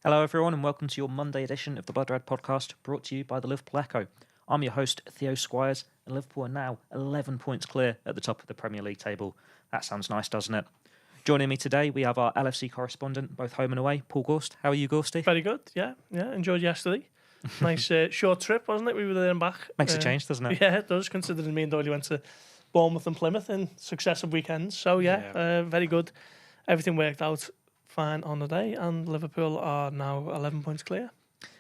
Hello, everyone, and welcome to your Monday edition of the Blood Red podcast, brought to you by the Liverpool Echo. I'm your host, Theo Squires, and Liverpool are now 11 points clear at the top of the Premier League table. That sounds nice, doesn't it? Joining me today, we have our LFC correspondent, both home and away, Paul Gorst. How are you, Gorsty? Very good, yeah. Enjoyed yesterday. Nice short trip, wasn't it? We were there and back. Makes a change, doesn't it? Yeah, it does, considering me and Doyle went to Bournemouth and Plymouth in successive weekends. So, very good. Everything worked out fine on the day, and Liverpool are now 11 points clear.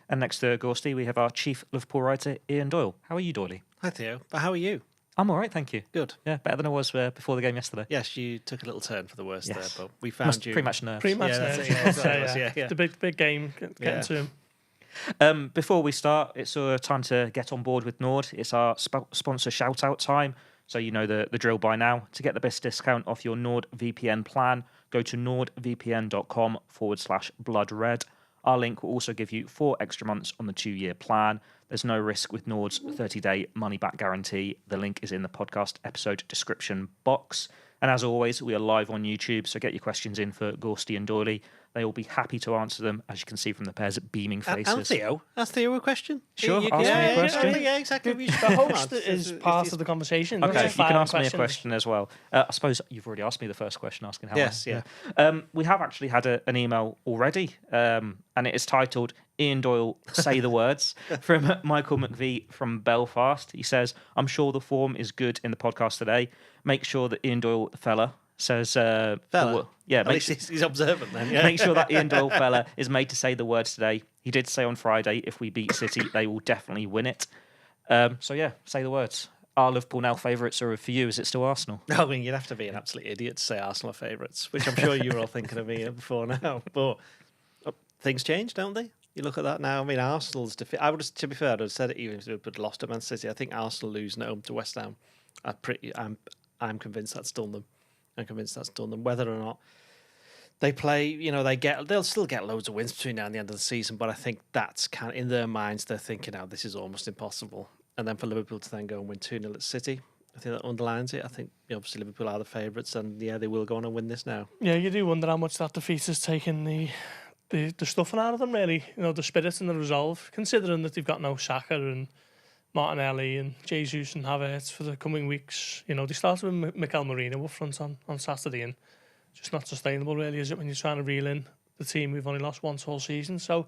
And next to Gorsty, we have our chief Liverpool writer, Ian Doyle. How are you, Doyley? Hi, Theo. But how are you? I'm all right, thank you. Good. Yeah, better than I was before the game yesterday. Yes, you took a little turn for the worst there, but we Must found you. pretty much nerves. Pre-match Yeah, The big game, getting to him. Before we start, it's time to get on board with Nord. It's our sponsor shout-out time, so you know the drill by now. To get the best discount off your NordVPN plan, go to nordvpn.com/bloodred. Our link will also give you 4 extra months on the 2-year plan. There's no risk with Nord's 30-day money-back guarantee. The link is in the podcast episode description box. And as always, we are live on YouTube, so get your questions in for Gorsty and Doyley. They will be happy to answer them, as you can see from the pair's beaming faces. And Theo? Ask Theo a question. Sure, ask me a question. Yeah, exactly. The host is part of the conversation. Okay, you can ask me a questions. question as well. I suppose you've already asked me the first question, asking how. Yes, yeah. We have actually had an email already, and it is titled "Ian Doyle Say the Words" from Michael McVie from Belfast. He says, "I'm sure the form is good in the podcast today. Make sure that Ian Doyle, the fella, says Fella? At least he's observant then. Yeah. Make sure that Ian Doyle fella is made to say the words today. He did say on Friday, if we beat City, they will definitely win it. Say the words. Are Liverpool now favourites, or for you, is it still Arsenal? I mean, you'd have to be an absolute idiot to say Arsenal are favourites, which I'm sure you were all thinking of me before now. But things change, don't they? You look at that now. I mean, Arsenal's defeat. To be fair, I would have said it even if they had lost to Man City. I think Arsenal losing at home to West Ham. I'm convinced that's done them. I'm convinced that's done them. Whether or not they play, they'll still get loads of wins between now and the end of the season. But I think that's kind of in their minds. They're thinking, "Now this is almost impossible." And then for Liverpool to then go and win 2-0 at City, I think that underlines it. I think obviously Liverpool are the favourites, and they will go on and win this now. Yeah, you do wonder how much that defeat has taken the stuffing out of them, really. The spirit and the resolve, considering that they've got no Saka and Martinelli and Jesus and Havertz for the coming weeks. They started with Mikel Merino up front on Saturday, and just not sustainable, really, is it, when you're trying to reel in the team who've only lost once all season. So,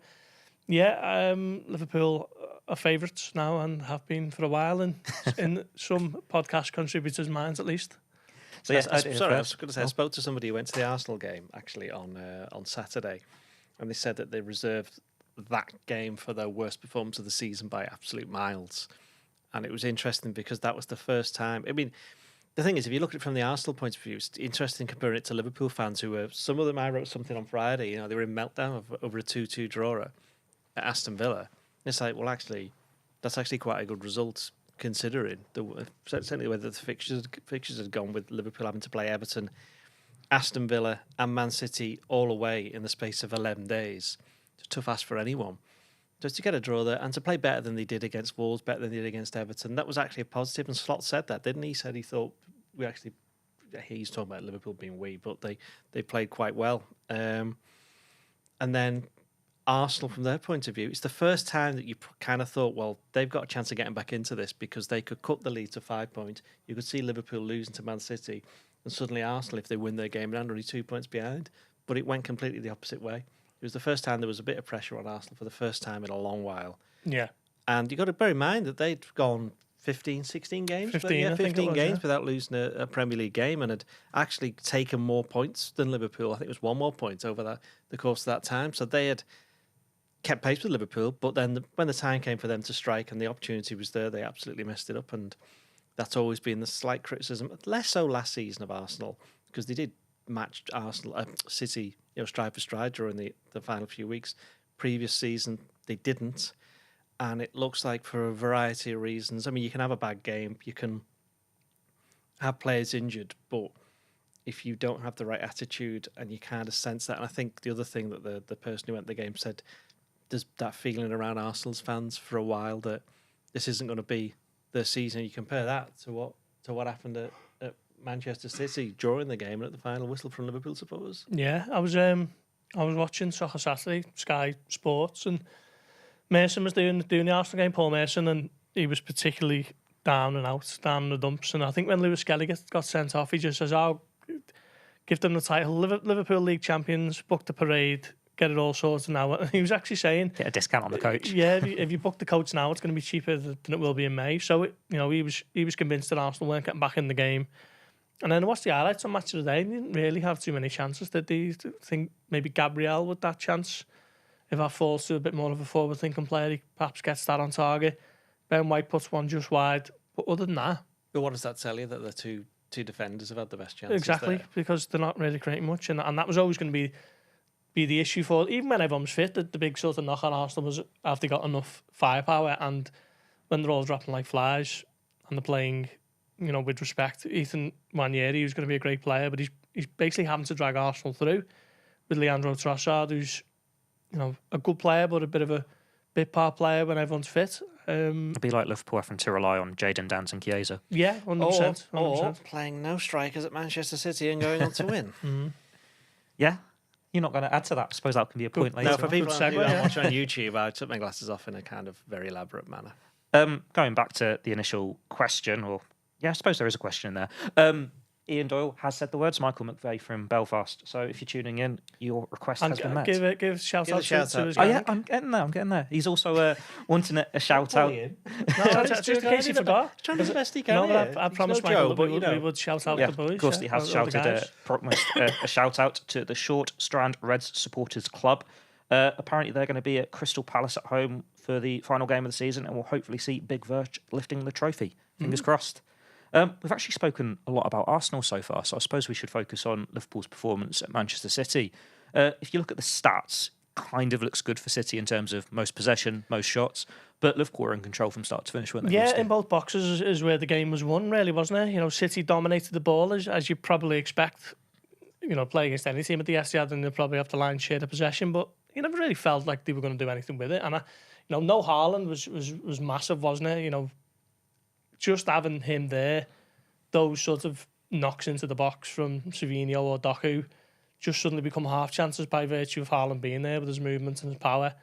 Liverpool are favourites now and have been for a while in some podcast contributors' minds, at least. So I was going to say, I spoke to somebody who went to the Arsenal game actually on Saturday, and they said that they reserved that game for their worst performance of the season by absolute miles. And it was interesting because that was the first time. I mean, the thing is, if you look at it from the Arsenal point of view, it's interesting comparing it to Liverpool fans who were, some of them, I wrote something on Friday, they were in meltdown over a 2-2 draw at Aston Villa. It's like, well, actually, that's actually quite a good result considering certainly whether the fixtures had gone with Liverpool having to play Everton, Aston Villa and Man City all away in the space of 11 days. It's a tough ask for anyone. Just to get a draw there and to play better than they did against Wolves, better than they did against Everton, that was actually a positive. And Slot said that, didn't he? He said he thought he's talking about Liverpool being weak, but they played quite well. And then Arsenal, from their point of view, it's the first time that you kind of thought, well, they've got a chance of getting back into this because they could cut the lead to 5 points. You could see Liverpool losing to Man City, and suddenly Arsenal, if they win their game, are only 2 points behind. But it went completely the opposite way. It was the first time there was a bit of pressure on Arsenal for the first time in a long while. Yeah. And you've got to bear in mind that they'd gone 15, 16 games. 15 games without losing a Premier League game, and had actually taken more points than Liverpool. I think it was 1 more point over the course of that time. So they had kept pace with Liverpool, but then when the time came for them to strike and the opportunity was there, they absolutely messed it up. And that's always been the slight criticism, less so last season of Arsenal, because they did match City, stride for stride during the final few weeks. Previous season, they didn't. And it looks like for a variety of reasons. I mean, you can have a bad game, you can have players injured, but if you don't have the right attitude, and you kind of sense that. And I think the other thing that the person who went the game said, there's that feeling around Arsenal's fans for a while that this isn't going to be their season. You compare that to what happened at Manchester City during the game and at the final whistle from Liverpool supporters. Yeah, I was I was watching Soccer Saturday, Sky Sports, and Merson was doing the Arsenal game, Paul Merson, and he was particularly down and out, down in the dumps. And I think when Lewis Kelly got sent off, he just says, "Oh, give them the title, Liverpool League champions, book the parade, get it all sorted now." And he was actually saying, get a discount on the coach. Yeah, if you book the coach now, it's going to be cheaper than it will be in May. So he was convinced that Arsenal weren't getting back in the game. And then I watched the highlights on Match of the Day. They didn't really have too many chances, did they? I think maybe Gabriel with that chance. If that falls to a bit more of a forward-thinking player, he perhaps gets that on target. Ben White puts one just wide. But other than that... But what does that tell you? That the two defenders have had the best chances Exactly, there? because they're not really creating much. And that was always going to be the issue for... Even when everyone was fit, the big sort of knock on Arsenal was, have they got enough firepower? And when they're all dropping like flies and they're playing... with respect, Ethan Nwaneri, who's going to be a great player, but he's basically having to drag Arsenal through with Leandro Trossard, who's a good player, but a bit of a bit part player when everyone's fit. It'd be like Liverpool having to rely on Jadon Dance and Chiesa. Yeah, 100%. Or playing no strikers at Manchester City and going on to win. Mm-hmm. Yeah. You're not going to add to that. I suppose that can be a point later. No, for people who segue, are watching on YouTube, I took my glasses off in a kind of very elaborate manner. Going back to the initial question, or yeah, I suppose there is a question in there. Ian Doyle has said the words, Michael McVeigh from Belfast. So if you're tuning in, your request has been met. Give a shout out to his Oh yeah, I'm getting there. He's also wanting a shout out. No, just in case you forgot. Trying to do the best he can. No, I promised Michael that we would shout out the boys. Of course, he has shouted a shout out to the Short Strand Reds Supporters Club. Apparently, they're going to be at Crystal Palace at home for the final game of the season, and we'll hopefully see Big Verge lifting the trophy. Fingers crossed. We've actually spoken a lot about Arsenal so far, so I suppose we should focus on Liverpool's performance at Manchester City. If you look at the stats, kind of looks good for City in terms of most possession, most shots, but Liverpool were in control from start to finish, weren't they? Yeah, in both boxes is where the game was won, really, wasn't it? City dominated the ball, as you probably expect, play against any team at the Etihad, and they'll probably have the lion's share of possession, but you never really felt like they were going to do anything with it. And, no Haaland was massive, wasn't it? Just having him there, those sort of knocks into the box from Savinho or Doku just suddenly become half chances by virtue of Haaland being there with his movement and his power.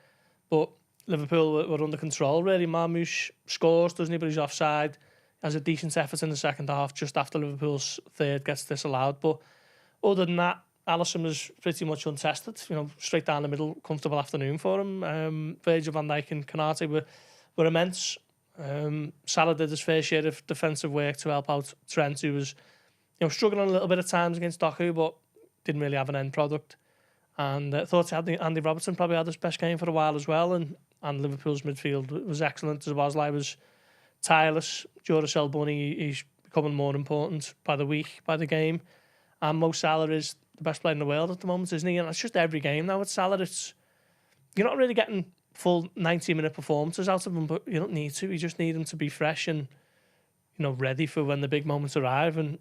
But Liverpool were under control, really. Marmoush scores, doesn't he? But he's offside. Has a decent effort in the second half, just after Liverpool's third gets disallowed. But other than that, Alisson was pretty much untested. Straight down the middle, comfortable afternoon for him. Virgil van Dijk and Konate were immense. Salah did his fair share of defensive work to help out Trent, who was struggling a little bit at times against Doku, but didn't really have an end product. And thought Andy Robertson probably had his best game for a while as well, and Liverpool's midfield was excellent. Szoboszlai was tireless. Duracell Bunny, he's becoming more important by the week, by the game. And Mo Salah is the best player in the world at the moment, isn't he? And it's just every game now with Salah. You're not really getting full 90-minute performances out of him, but you don't need to. You just need him to be fresh and ready for when the big moments arrive. And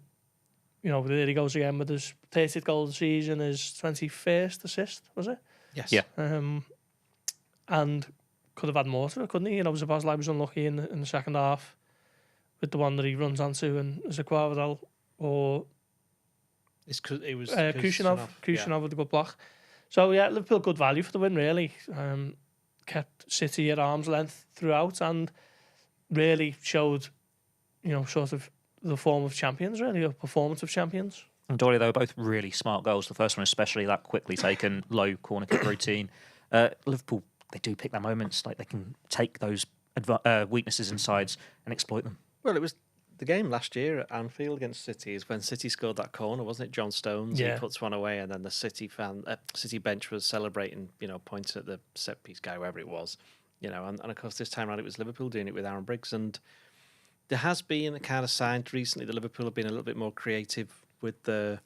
there he goes again with his 30th goal of the season, his 21st assist, was it? Yes. Yeah. And could have had more to it, couldn't he? Szoboszlai was unlucky in the second half with the one that he runs onto, and is it Quadrado or it was Kushyanov with a good block. So yeah, Liverpool good value for the win, really. Kept City at arm's length throughout and really showed, sort of the form of champions, really, a performance of champions. And Doyle, they were both really smart goals. The first one especially, that quickly taken low corner kick routine. Liverpool, they do pick their moments, like they can take those weaknesses in sides and exploit them. Well, it was the game last year at Anfield against City is when City scored that corner, wasn't it? John Stones, he puts one away, and then the City bench was celebrating, pointing at the set piece guy, whoever it was, and of course this time around it was Liverpool doing it with Aaron Briggs, and there has been a kind of sign recently that Liverpool have been a little bit more creative with the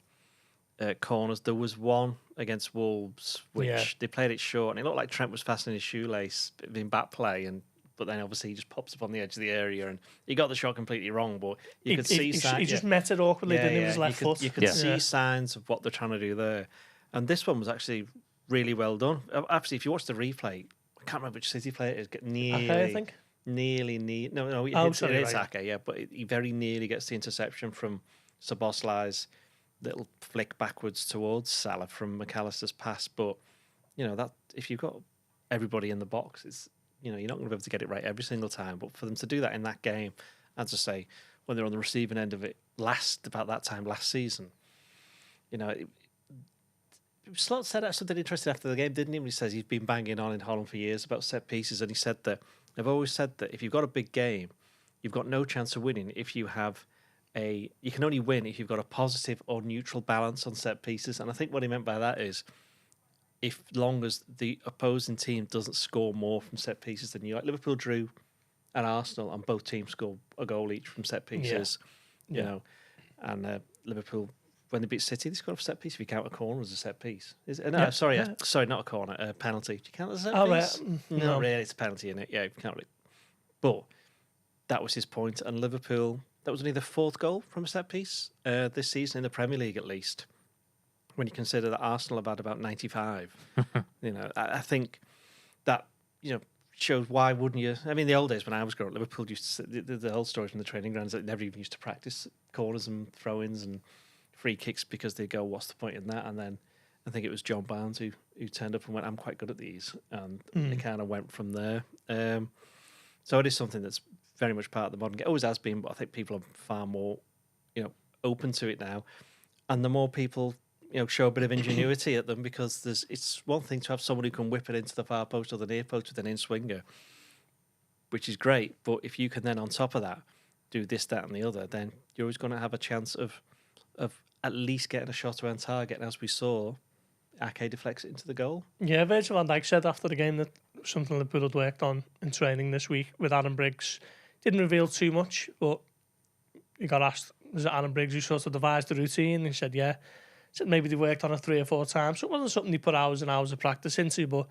corners. There was one against Wolves which they played it short, and it looked like Trent was fastening his shoelace in back play, but then obviously he just pops up on the edge of the area, and he got the shot completely wrong. But you could see signs. He just met it awkwardly, didn't he? With his left foot. You could see signs of what they're trying to do there, and this one was actually really well done. Actually, if you watch the replay, I can't remember which City player it is. Ake, I think. Nearly. No. It's Ake, yeah, but he very nearly gets the interception from Szoboszlai's little flick backwards towards Salah from McAllister's pass, but that if you've got everybody in the box, it's you're not going to be able to get it right every single time. But for them to do that in that game, as I say, when they're on the receiving end of it, about that time last season, Slot said something interesting after the game, didn't he? He says he's been banging on in Holland for years about set pieces, and he said that I've always said that if you've got a big game, you've got no chance of winning if you have you can only win if you've got a positive or neutral balance on set pieces. And I think what he meant by that is, if long as the opposing team doesn't score more from set pieces than you, like Liverpool drew and Arsenal, and both teams scored a goal each from set pieces, and Liverpool, when they beat City, they scored a set piece. If you count a corner as a set piece, sorry, not a corner, a penalty. Do you count it as a set piece? No, not really. It's a penalty in it. Yeah, you can't really. But that was his point, and Liverpool. That was only the fourth goal from a set piece this season in the Premier League, at least. When you consider that Arsenal have had about 95, I think that shows why wouldn't you? I mean, the old days when I was growing up, Liverpool used to the whole story from the training grounds that they never even used to practice corners and throw-ins and free kicks because they go, what's the point in that? And then I think it was John Barnes who turned up and went, I'm quite good at these, and it kind of went from there. So it is something that's very much part of the modern game. Always has been, but I think people are far more, open to it now. And the more people, show a bit of ingenuity at them, because it's one thing to have someone who can whip it into the far post or the near post with an in-swinger, which is great. But if you can then, on top of that, do this, that, and the other, then you're always going to have a chance of at least getting a shot around target. And as we saw, Ake deflects it into the goal. Yeah, Virgil van Dijk said after the game that something Liverpool had worked on in training this week with Aaron Briggs. Didn't reveal too much, but he got asked, was it Aaron Briggs who sort of devised the routine? And he said, yeah. He said maybe they worked on it 3 or 4 times. So it wasn't something he put hours and hours of practice into. But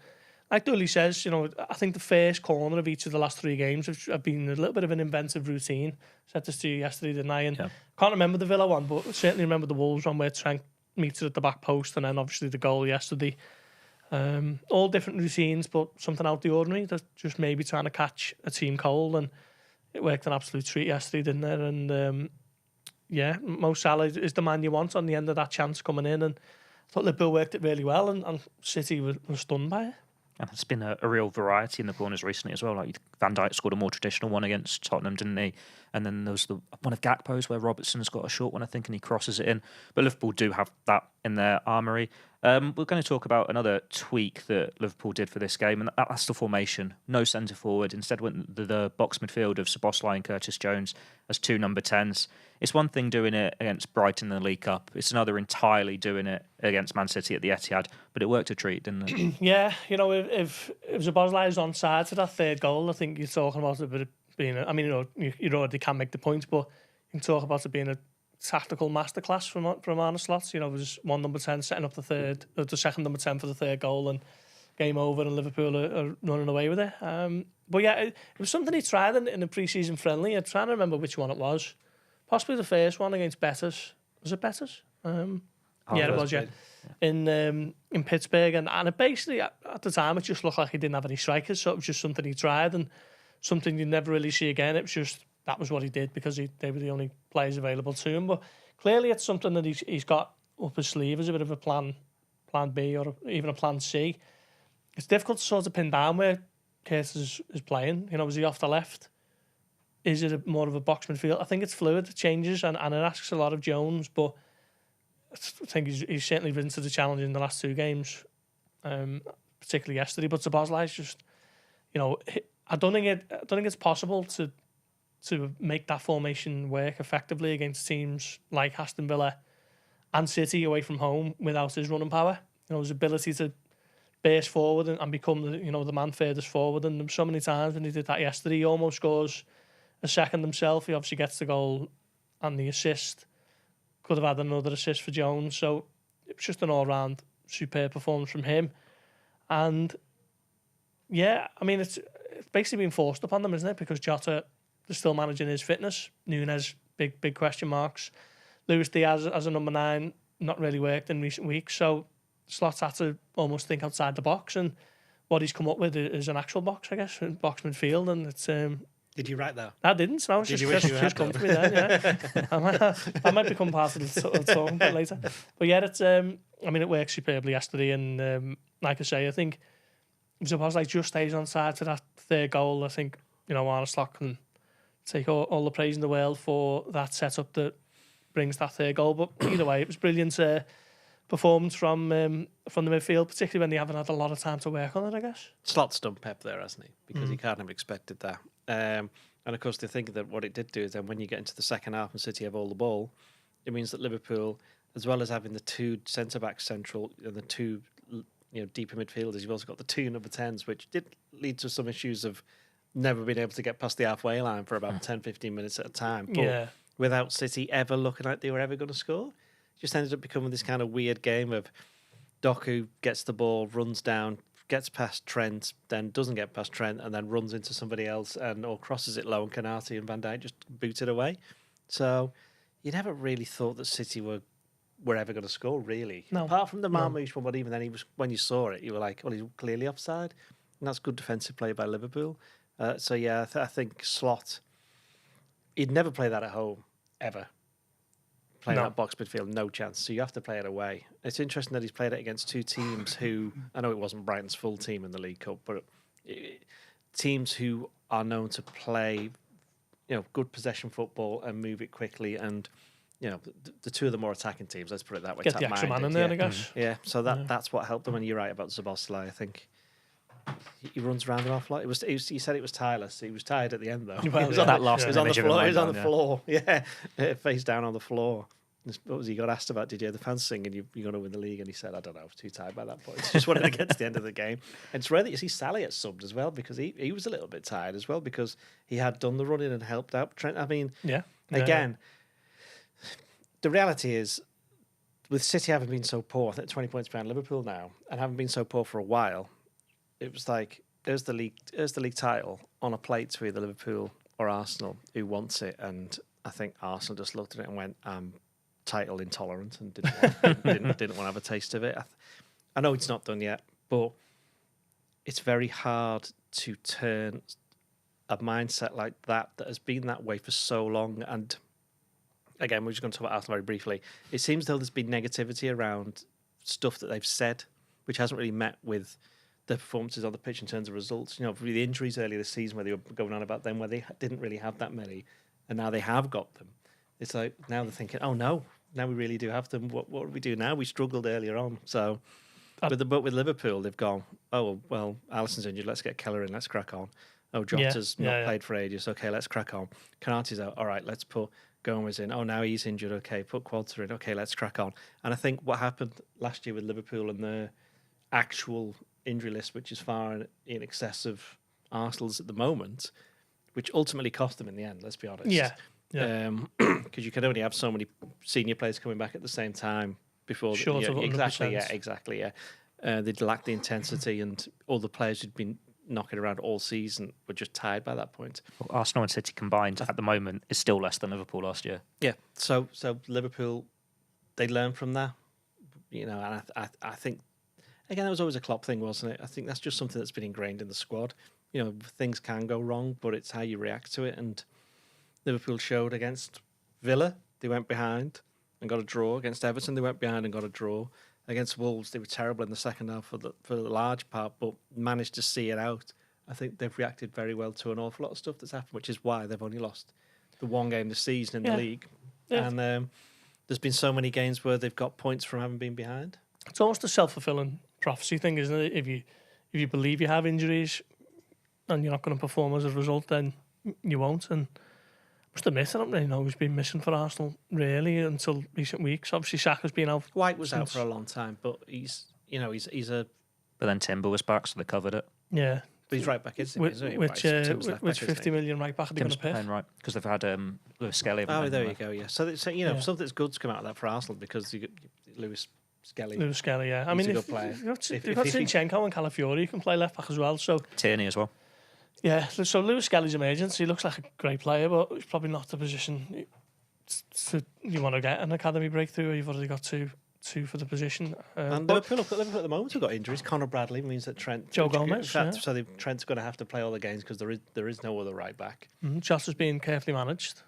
like Doyle says, I think the first corner of each of the last 3 games have been a little bit of an inventive routine. I said this to you yesterday, didn't I? And can't remember the Villa one, but certainly remember the Wolves one where Trent meets it at the back post, and then obviously the goal yesterday. All different routines, but something out of the ordinary. That's just maybe trying to catch a team cold, and it worked an absolute treat yesterday, didn't it? And Mo Salah is the man you want on the end of that chance coming in, and I thought Liverpool worked it really well, and City was stunned by it. And there's been a real variety in the corners recently as well. Like Van Dijk scored a more traditional one against Tottenham, didn't he? And then there was the one of Gakpo's where Robertson's got a short one, I think, and he crosses it in. But Liverpool do have that in their armoury. We're going to talk about another tweak that Liverpool did for this game, and that's the formation. No centre forward. Instead went the box midfield of Szoboszlai and Curtis Jones as 2 number 10s. It's one thing doing it against Brighton in the League Cup. It's another entirely doing it against Man City at the Etihad. But it worked a treat, didn't it? Yeah, if Szoboszlai is on side to that third goal, I think you're talking about it a bit of being. You already can make the point, but you can talk about it being a tactical masterclass from Arne Slot. It was 1 number 10 setting up the second number 10 for the third goal, and game over, and Liverpool are running away with it. But yeah, it was something he tried in a pre-season friendly. I'm trying to remember which one it was. Possibly the first one against Betis. Was it Betis? It was, yeah. In Pittsburgh, and it basically at the time it just looked like he didn't have any strikers, so it was just something he tried and something you never really see again. It was just that was what he did because they were the only players available to him. But clearly it's something that he's got up his sleeve as a bit of a plan B or even a plan C. It's difficult to sort of pin down where Curtis is playing. Is he off the left? Is it more of a box midfield? I think it's fluid, it changes, and it asks a lot of Jones, but I think he's certainly risen to the challenge in the last 2 games, particularly yesterday. But Szoboszlai's just, I don't think it's possible to make that formation work effectively against teams like Aston Villa and City away from home without his running power. His ability to burst forward and become the man furthest forward. And so many times when he did that yesterday, he almost scores a second himself. He obviously gets the goal and the assist. Could have had another assist for Jones. So it was just an all-round superb performance from him. And yeah, I mean, it's basically been forced upon them, isn't it? Because Jota is still managing his fitness. Núñez, big question marks. Luis Diaz as a number 9, not really worked in recent weeks. So Slot's had to almost think outside the box. And what he's come up with is an actual box, I guess, box midfield. And it's... Did you write that? I didn't. No, Did you wish you had come to me then, yeah. I might become part of the talking bit later. But yeah, I mean, it worked superbly yesterday, and like I say, I think if suppose like just stays on side for that third goal, I think Armstrong can take all the praise in the world for that setup that brings that third goal. But either way, it was brilliant performance from the midfield, particularly when they haven't had a lot of time to work on it, I guess. Slot's done Pep there, hasn't he? Because he can't have expected that. And of course, they think that what it did do is then when you get into the second half and City have all the ball, it means that Liverpool, as well as having the two centre-backs central and the two deeper midfielders, you've also got the two number 10s, which did lead to some issues of never being able to get past the halfway line for about 10-15 minutes at a time. But without City ever looking like they were ever going to score, it just ended up becoming this kind of weird game of Doku gets the ball, runs down, gets past Trent, then doesn't get past Trent, and then runs into somebody else or crosses it low, and Konate and Van Dijk just boot it away. So you never really thought that City were ever going to score, really. No. Apart from the Marmouche one, but even then, when you saw it, you were like, well, he's clearly offside. And that's good defensive play by Liverpool. I think Slot, he'd never play that at home, ever. Playing that box midfield, no chance. So you have to play it away. It's interesting that he's played it against two teams who, I know it wasn't Brighton's full team in the League Cup, but teams who are known to play, good possession football and move it quickly. And, the two of the more attacking teams, let's put it that way. Get the extra man in there, I guess. Yeah, so that's what helped them. And you're right about Szoboszlai, I think. He runs around an awful lot. He said it was tireless. He was tired at the end, though. Well, he was on that last He was on the floor. He was on the floor. Yeah, face down on the floor. What was he got asked about? Did you hear the fans singing, you're going to win the league? And he said, I don't know, I was too tired by that point. Just wanted to get to the end of the game. And it's rare that you see Sally at subbed as well, because he was a little bit tired as well, because he had done the running and helped out Trent. I mean, again, the reality is, with City having been so poor, I think 20 points behind Liverpool now, and having been so poor for a while, it was like, there's the league title on a plate to either Liverpool or Arsenal, who wants it. And I think Arsenal just looked at it and went, title intolerant, and didn't want to have a taste of it. I know it's not done yet, but it's very hard to turn a mindset like that has been that way for so long. And again, we're just going to talk about Arsenal very briefly. It seems though there's been negativity around stuff that they've said, which hasn't really met with the performances on the pitch in terms of results. The injuries earlier this season, where they were going on about them, where they didn't really have that many, and now they have got them. It's like now they're thinking, oh no, now we really do have them. What do we do now? We struggled earlier on. So, but with Liverpool, they've gone, oh well, Alisson's injured. Let's get Keller in. Let's crack on. Oh, Jota's not played for ages. Okay, let's crack on. Konate's out. All right, let's put Gomez in. Oh, now he's injured. Okay, put Qualter in. Okay, let's crack on. And I think what happened last year with Liverpool and their actual injury list, which is far in excess of Arsenal's at the moment, which ultimately cost them in the end. Let's be honest. Yeah. Because you can only have so many senior players coming back at the same time before. Short of 100%. Exactly. They'd lacked the intensity, and all the players who'd been knocking around all season were just tired by that point. Well, Arsenal and City combined at the moment is still less than Liverpool last year. Yeah. So Liverpool, they learned from that, and I think again that was always a Klopp thing, wasn't it? I think that's just something that's been ingrained in the squad. Things can go wrong, but it's how you react to it. And Liverpool showed against Villa, they went behind and got a draw. Against Everton, they went behind and got a draw. Against Wolves, they were terrible in the second half for the large part, but managed to see it out. I think they've reacted very well to an awful lot of stuff that's happened, which is why they've only lost the one game this season in the league. Yeah. And there's been so many games where they've got points from having been behind. It's almost a self-fulfilling prophecy thing, isn't it? If you believe you have injuries and you're not going to perform as a result, then you won't. And I must admit, I don't really know who's been missing for Arsenal, really, until recent weeks. Obviously, Saka's been out. White was out for a long time, but he's a... But then Timber was back, so they covered it. Yeah. But he's right back, isn't he? Which 50 million right back are they going to pay? Right, because they've had Lewis Skelly. Oh, there you go, yeah. So something's good's come out of that for Arsenal, because you get Lewis Skelly, yeah. I mean, a good player. You've got Zinchenko and Calafiori, you can play left back as well. So Tierney as well. Yeah, so Lewis Skelly's emergence. He looks like a great player, but he's probably not the position you want to get an academy breakthrough. You've already got two for the position. And Liverpool at the moment have got injuries. Conor Bradley means that Joe Gomez. So Trent's going to have to play all the games because there is no other right back. Jota's being carefully managed.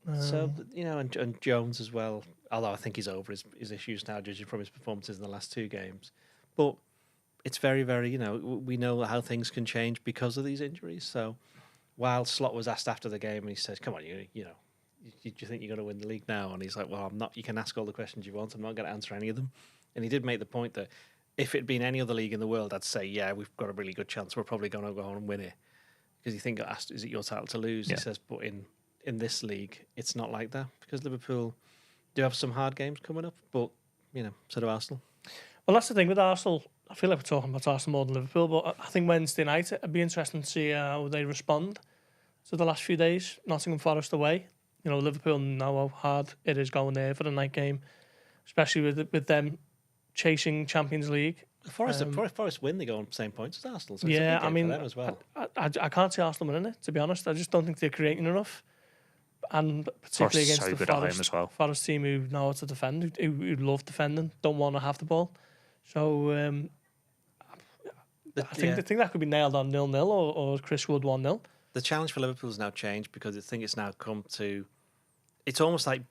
And Jones as well. Although I think he's over his issues now, judging from his performances in the last 2 games. But it's very, very, we know how things can change because of these injuries. So while Slot was asked after the game and he says, come on, do you think you're going to win the league now? And he's like, well, I'm not. You can ask all the questions you want. I'm not going to answer any of them. And he did make the point that if it'd been any other league in the world, I'd say, yeah, we've got a really good chance. We're probably going to go on and win it. Because you think, asked, is it your title to lose? Yeah. He says, but in this league, it's not like that. Because Liverpool do have some hard games coming up, but, so do Arsenal. Well, that's the thing with Arsenal. I feel like we're talking about Arsenal more than Liverpool, but I think Wednesday night, it'd be interesting to see how they respond to the last few days. Nottingham Forest away. Liverpool know how hard it is going there for the night game, especially with them chasing Champions League. Forest win, they go on the same points as Arsenal. So yeah, it's a big game for them as well. I can't see Arsenal winning it, to be honest. I just don't think they're creating enough. And particularly against the Forest team who know how to defend, who love defending, don't want to have the ball. So I think that could be nailed on 0-0 or Chris Wood 1-0. The challenge for Liverpool has now changed because I think it's now come to. It's almost like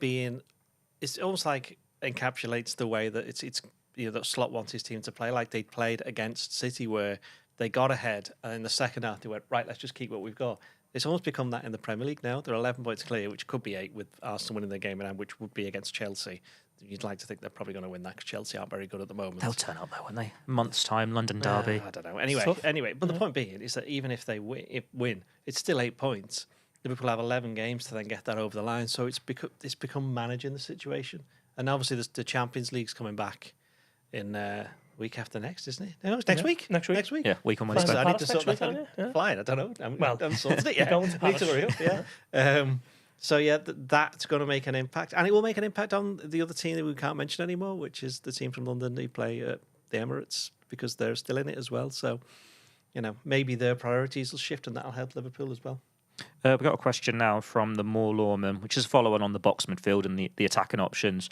encapsulates the way that it's that Slot wants his team to play like they played against City, where they got ahead and in the second half they went, right, let's just keep what we've got. It's almost become that in the Premier League now. They're 11 points clear, which could be 8 with Arsenal winning their game, and which would be against Chelsea. You'd like to think they're probably going to win that because Chelsea aren't very good at the moment. They'll turn up though, won't they? Month's time, London derby. I don't know. Anyway, but the point being is that even if they win, it's still 8 points. Liverpool have 11 games to then get that over the line. So it's become managing the situation. And obviously the Champions League's coming back in week after next, isn't it? No, it's next week. Next week. Yeah, week on Wednesday. I need to sort that out. Yeah. Flying, I don't know. I haven't sorted it yet. Need to hurry up, yeah. So yeah, that's going to make an impact, and it will make an impact on the other team that we can't mention anymore, which is the team from London who play at the Emirates, because they're still in it as well. So, maybe their priorities will shift, and that'll help Liverpool as well. We've got a question now from the Moore Lawman, which is following on the box midfield and the attacking options.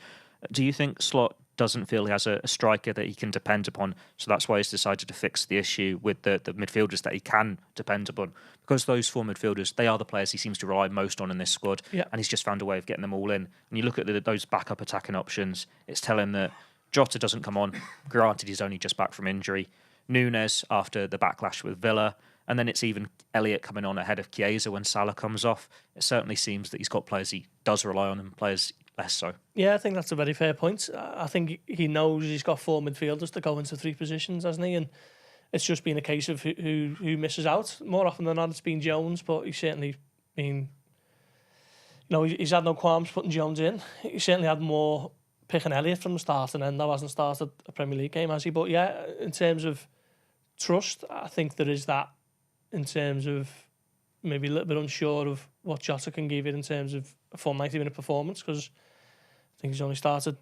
Do you think Slot doesn't feel he has a striker that he can depend upon, so that's why he's decided to fix the issue with the midfielders that he can depend upon? Because those 4 midfielders, they are the players he seems to rely most on in this squad, and he's just found a way of getting them all in. And you look at those backup attacking options, it's telling that Jota doesn't come on. Granted, he's only just back from injury. Nunes after the backlash with Villa, and then it's even Elliott coming on ahead of Chiesa when Salah comes off. It certainly seems that he's got players he does rely on and players less so. Yeah, I think that's a very fair point. I think he knows he's got 4 midfielders to go into 3 positions, hasn't he? And it's just been a case of who misses out. More often than not, it's been Jones, but he's certainly been... he's had no qualms putting Jones in. He certainly had more picking Elliott from the start, and Endo hasn't started a Premier League game, has he? But yeah, in terms of trust, I think there is that in terms of maybe a little bit unsure of what Jota can give it in terms of a full 90-minute performance, because I think he's only started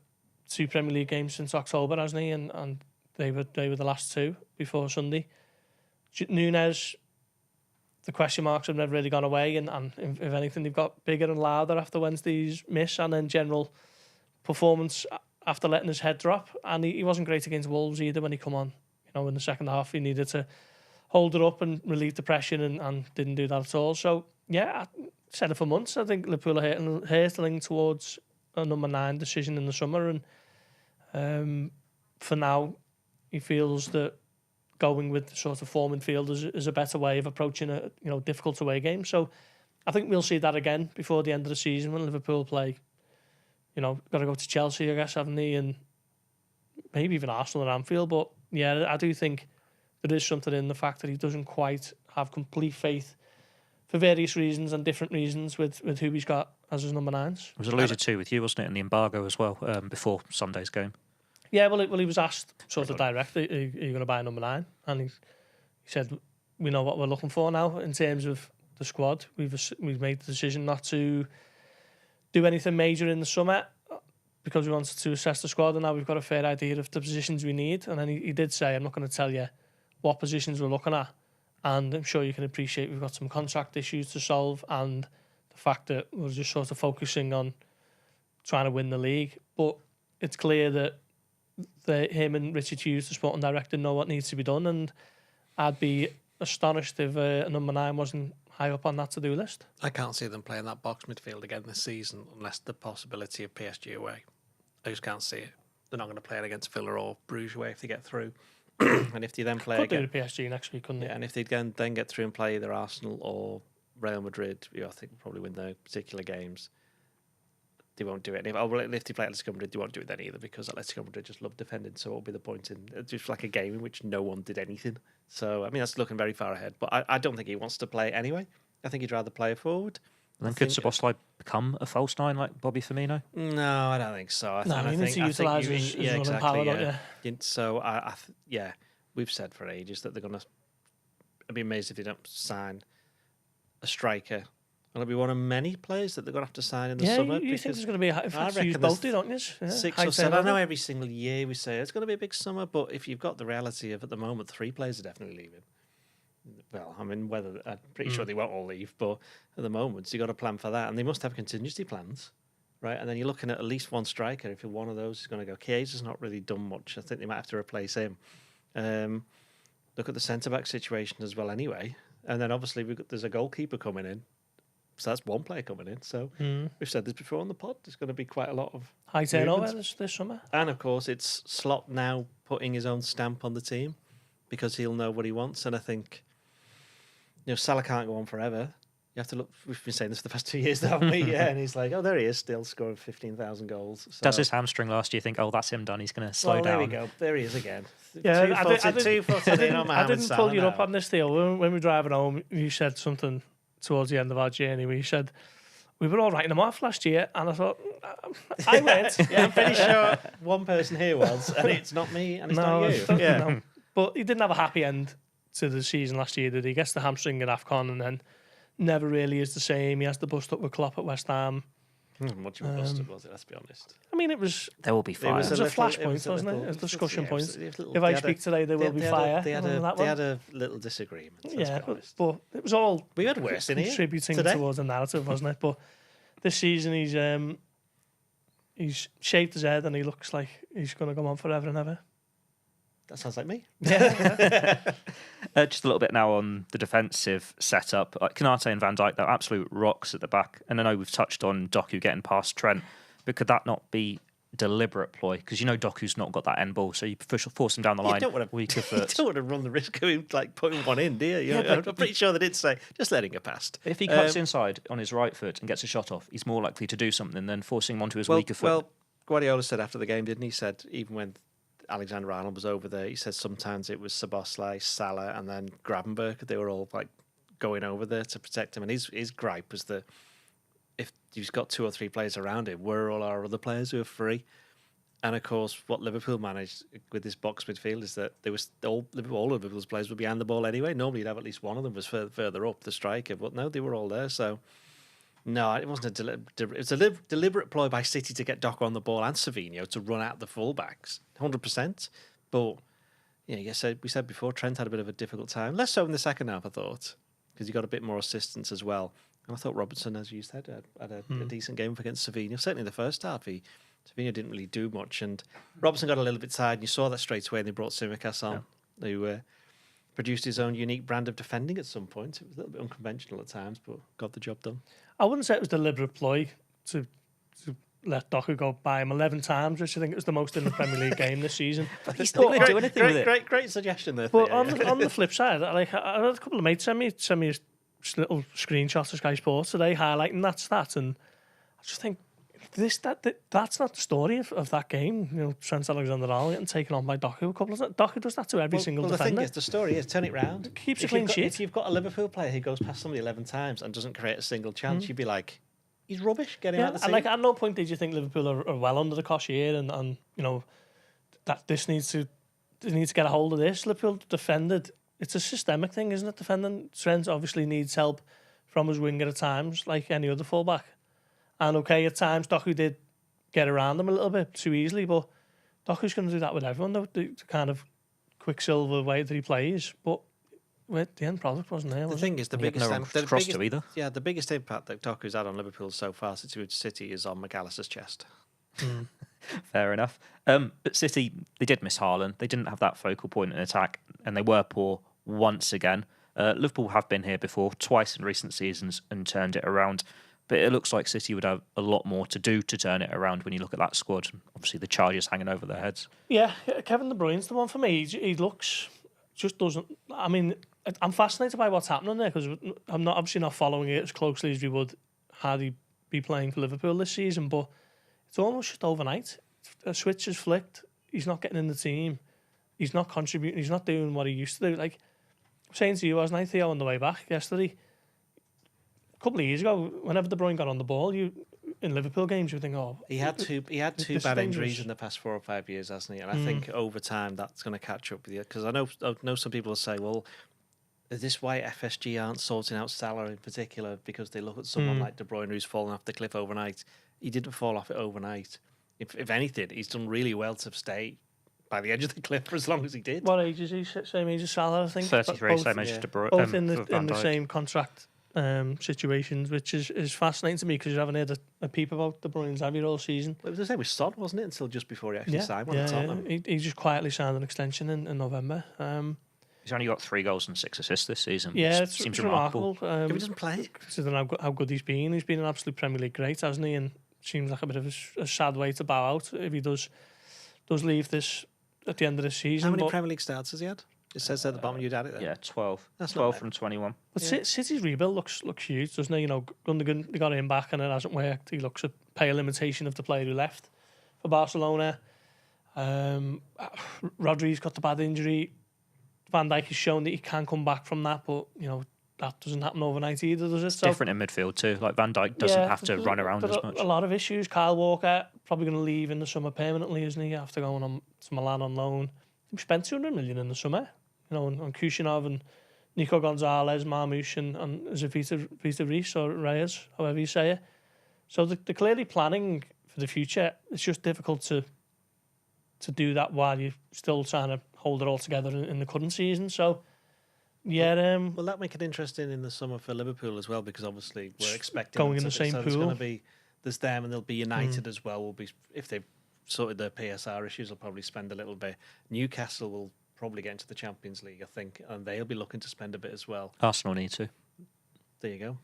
2 Premier League games since October, hasn't he? And they were the last 2 before Sunday. Nunes, the question marks have never really gone away, and if anything, they've got bigger and louder after Wednesday's miss, and then general performance after letting his head drop. And he wasn't great against Wolves either when he come on. In the second half, he needed to hold it up and relieve the pressure, and didn't do that at all. So, yeah, I said it for months. I think Liverpool are hurtling towards a number 9 decision in the summer, and for now, he feels that going with the sort of 4 midfielders is a better way of approaching a difficult away game. So, I think we'll see that again before the end of the season when Liverpool play. Got to go to Chelsea, I guess, haven't they? And maybe even Arsenal at Anfield. But yeah, I do think there is something in the fact that he doesn't quite have complete faith for various reasons and different reasons with who he's got as his number 9s. It was alluded to with you, wasn't it, in the embargo as well, before Sunday's game? Yeah, well, he was asked sort of directly, are you going to buy a number 9? And he said, we know what we're looking for now in terms of the squad. We've made the decision not to do anything major in the summer because we wanted to assess the squad, and now we've got a fair idea of the positions we need. And then he did say, I'm not going to tell you what positions we're looking at, and I'm sure you can appreciate we've got some contract issues to solve, and the fact that we're just sort of focusing on trying to win the league. But it's clear that him and Richard Hughes, the sporting director, know what needs to be done, and I'd be astonished if a number 9 wasn't high up on that to-do list. I can't see them playing that box midfield again this season unless the possibility of PSG away. I just can't see it. They're not going to play it against Villa or Bruges away if they get through. And if they then play Could do again, the PSG next week, couldn't they? yeah, and if they then get through and play either Arsenal or Real Madrid, I think will probably win their particular games. They won't do it. If they play Atletico Madrid, they won't do it then either because Atletico Madrid just love defending. So what will be the point in just like a game in which no one did anything? So I mean that's looking very far ahead. But I don't think he wants to play anyway. I think he'd rather play forward. And then could Szoboszlai become a false nine like Bobby Firmino? No, I don't think so. You need to utilise his running power, don't you? So we've said for ages that they're going to. I'd be amazed if they don't sign a striker. And it'll be one of many players that they're going to have to sign in the summer. You think there's going to be a both, don't you? Yeah, 6 or 7. I know every single year we say it's going to be a big summer, but if you've got the reality of at the moment 3 players are definitely leaving. Well, I mean, I'm pretty sure they won't all leave, but at the moment, you've got to plan for that. And they must have contingency plans, right? And then you're looking at least one striker. If you're one of those, is going to go. Chiesa's not really done much. I think they might have to replace him. Look at the centre-back situation as well anyway. And then obviously there's a goalkeeper coming in. So that's one player coming in. So we've said this before on the pod. There's going to be quite a lot of high turnover this summer. And of course, it's Slot now putting his own stamp on the team because he'll know what he wants. And I think, Salah can't go on forever. You have to look. We've been saying this for the past 2 years, haven't we? Yeah. And he's like, oh, there he is, still scoring 15,000 goals. So. Does his hamstring last year think, oh, that's him done? He's going to slow down. There we go. There he is again. Yeah, I didn't pull you up on this, Theo. When we were driving home, you said something towards the end of our journey where you said we were all writing him off last year, and I thought I went. Yeah, I'm pretty sure one person here was, and it's not me, and it's not you. Yeah, no. But he didn't have a happy end to the season last year, did he? He gets the hamstring at AFCON, and then never really is the same. He has to bust up with Klopp at West Ham. Much of a busted, was it? Let's be honest. I mean, it was. There will be fire. It was a flashpoint, wasn't it? A discussion point. If I speak today, there will be fire. They had a little disagreement. Yeah, but it was all. We had worse in here. Contributing towards the narrative, wasn't it? But this season, he's shaved his head and he looks like he's going to go on forever and ever. That sounds like me. Yeah. Just a little bit now on the defensive setup. Konate and Van Dijk, they're absolute rocks at the back. And I know we've touched on Doku getting past Trent, but could that not be deliberate ploy? Because Doku's not got that end ball, so you force him down the line. You don't want to run the risk of him putting one in, do you? I'm pretty sure they did say just letting it past. If he cuts inside on his right foot and gets a shot off, he's more likely to do something than forcing him onto his weaker foot. Well, Guardiola said after the game, didn't he? Said even when Alexander-Arnold was over there, he said sometimes it was Szoboszlai, Salah, and then Gravenberch. They were all going over there to protect him. And his gripe was that if he's got 2 or 3 players around him, where are all our other players who are free? And of course, what Liverpool managed with this box midfield is that all of Liverpool's players were behind the ball anyway. Normally, you'd have at least one of them was further up, the striker, but no, they were all there. So. No, it wasn't it was a deliberate ploy by City to get Doku on the ball and Savinho to run out the fullbacks, 100%. But we said before, Trent had a bit of a difficult time. Less so in the second half, I thought, because he got a bit more assistance as well. And I thought Robertson, as you said, had a decent game against Savinho. Certainly in the first half, Savinho didn't really do much, and Robertson got a little bit tired. And you saw that straight away, and they brought Tsimikas on, who produced his own unique brand of defending at some point. It was a little bit unconventional at times, but got the job done. I wouldn't say it was deliberate ploy to let Doku go by him 11 times, which I think it was the most in the Premier League game this season. But he's not going to do anything with it. Great suggestion there. But on the flip side, I had a couple of mates send me a little screenshot of Sky Sports today highlighting that stat, and I just think that's not the story of that game. Trent Alexander-Arnold getting taken on by Doku a couple of times. Doku does that to every single defender. The thing is, the story is turn it round. Keeps a clean sheet. If you've got a Liverpool player who goes past somebody 11 times and doesn't create a single chance, you'd be like, he's rubbish. Get him out of the team. And at no point did you think Liverpool are well under the cosh here, and that this needs to get a hold of this. Liverpool defended. It's a systemic thing, isn't it? Defending. Trent obviously needs help from his winger at times, like any other fullback. And at times Doku did get around him a little bit too easily, but Doku's going to do that with everyone, though, the kind of quicksilver way that he plays. But the end product wasn't there. The thing is, the biggest impact that Doku's had on Liverpool so far since he moved to City is on McAllister's chest. Fair enough. But City, they did miss Haaland. They didn't have that focal point in attack, and they were poor once again. Liverpool have been here before, twice in recent seasons, and turned it around. But it looks like City would have a lot more to do to turn it around when you look at that squad. Obviously, the charges hanging over their heads. Yeah, Kevin De Bruyne's the one for me. He looks, just doesn't. I mean, I'm fascinated by what's happening there because I'm obviously not following it as closely as we would had he be playing for Liverpool this season. But it's almost just overnight. A switch is flicked. He's not getting in the team. He's not contributing. He's not doing what he used to do. Like I'm saying to you, wasn't I, Theo, on the way back yesterday? A couple of years ago, whenever De Bruyne got on the ball, in Liverpool games, you think, oh, he had two bad injuries in the past 4 or 5 years, hasn't he? And I think over time that's going to catch up with you because I know some people will say, well, is this why FSG aren't sorting out Salah in particular because they look at someone like De Bruyne who's fallen off the cliff overnight? He didn't fall off it overnight. If anything, he's done really well to stay by the edge of the cliff for as long as he did. What age is he? Same age as Salah, I think. 33, both, same age as De Bruyne. Both in the same contract situations, which is fascinating to me because you haven't heard a peep about De Bruyne's have you all season. It was the same with Son, wasn't it? Until just before he actually signed one at Tottenham. He just quietly signed an extension in November. He's only got 3 goals and 6 assists this season. Yeah, it seems remarkable. If he doesn't play, considering how good he's been an absolute Premier League great, hasn't he? And seems like a bit of a sad way to bow out if he does leave this at the end of the season. How many Premier League starts has he had? It says at the bottom you'd add it there. Yeah, 12. That's 12 from 21. But City's rebuild looks huge, doesn't it? You know, Gundogan, they got him back and it hasn't worked. He looks a pale imitation of the player who left for Barcelona. Rodri's got the bad injury. Van Dijk has shown that he can come back from that, but you know that doesn't happen overnight either, does it? It's different in midfield too. Like Van Dijk doesn't have to run around as much. A lot of issues. Kyle Walker probably going to leave in the summer permanently, isn't he? After going on to Milan on loan. We spent 200 million in the summer, you know, on Kushinov and Nico Gonzalez, Marmoush and Vita Reis or Reyes, however you say it. So they're clearly planning for the future. It's just difficult to do that while you're still trying to hold it all together in the current season. So, yeah. Will that make it interesting in the summer for Liverpool as well? Because obviously we're expecting going in the same pool. There's going to be them and they'll be United as well. Will be if they've sorted their PSR issues, they'll probably spend a little bit. Newcastle will probably get into the Champions League, I think, and they'll be looking to spend a bit as well. Arsenal need to. There you go.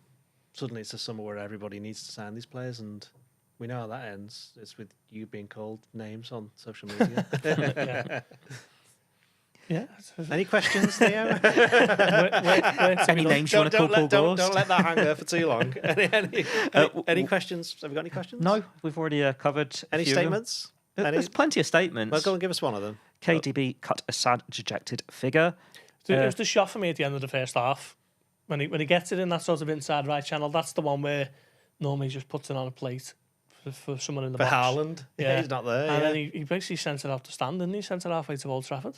Suddenly it's a summer where everybody needs to sign these players, and we know how that ends. It's with you being called names on social media. Yeah. Any questions, Theo? Any names you want to call Paul Gorst? Don't let that hang there for too long. Any questions? Have we got any questions? No, we've already covered any statements. There's plenty of statements. Well, go and give us one of them. KDB cut a sad, dejected figure. It was the shot for me at the end of the first half. When he gets it in that sort of inside right channel, that's the one where normally he just puts it on a plate for someone in the box. For Haaland. Yeah, he's not there. And then he basically sent it out to stand, didn't he? Sent it halfway to Old Trafford.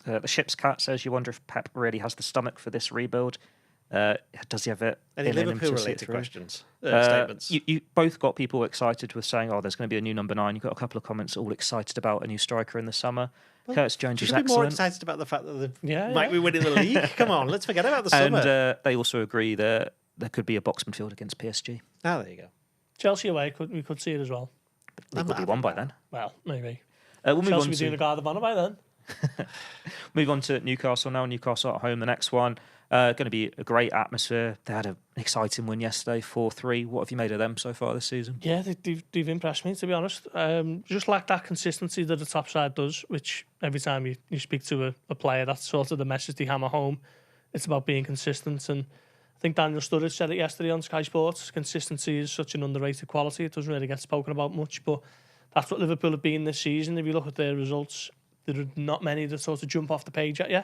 The ship's cat says, you wonder if Pep really has the stomach for this rebuild. Does he have it? Any Liverpool-related questions? Statements? You both got people excited with saying, there's going to be a new number 9. You've got a couple of comments all excited about a new striker in the summer. Well, Curtis Jones is excellent. Be more excited about the fact that they might be winning the league. Come on, let's forget about the summer. And they also agree that there could be a box midfield against PSG. Oh, there you go. Chelsea away, we could see it as well. They could be won by then. Well, maybe. We'll move Chelsea on be doing the Guard of Honour by then. Move on to Newcastle now. Newcastle at home, the next one. Going to be a great atmosphere. They had an exciting win yesterday, 4-3. What have you made of them so far this season? Yeah, they've impressed me, to be honest. Just like that consistency that the top side does, which every time you speak to a player, that's sort of the message they hammer home. It's about being consistent. And I think Daniel Sturridge said it yesterday on Sky Sports. Consistency is such an underrated quality. It doesn't really get spoken about much, but that's what Liverpool have been this season. If you look at their results, there are not many that sort of jump off the page at you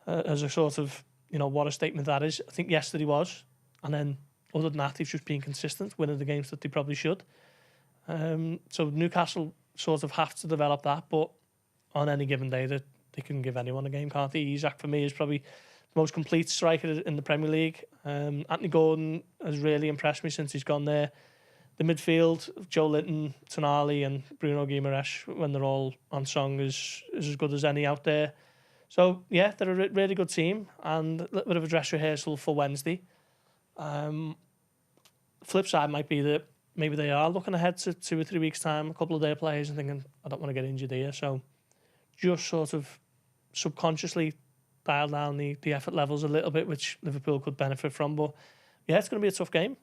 as a sort of, what a statement that is. I think yesterday was. And then other than that, they've just been consistent, winning the games that they probably should. So Newcastle sort of have to develop that, but on any given day, they can give anyone a game, can't they? Isak, for me, is probably the most complete striker in the Premier League. Anthony Gordon has really impressed me since he's gone there. The midfield, Joe Linton, Tonali and Bruno Guimaraes, when they're all on song, is as good as any out there. So, yeah, they're a really good team and a little bit of a dress rehearsal for Wednesday. Flip side might be that maybe they are looking ahead to 2 or 3 weeks' time, a couple of their players, and thinking, I don't want to get injured here. So just sort of subconsciously dial down the effort levels a little bit, which Liverpool could benefit from. But, yeah, it's going to be a tough game.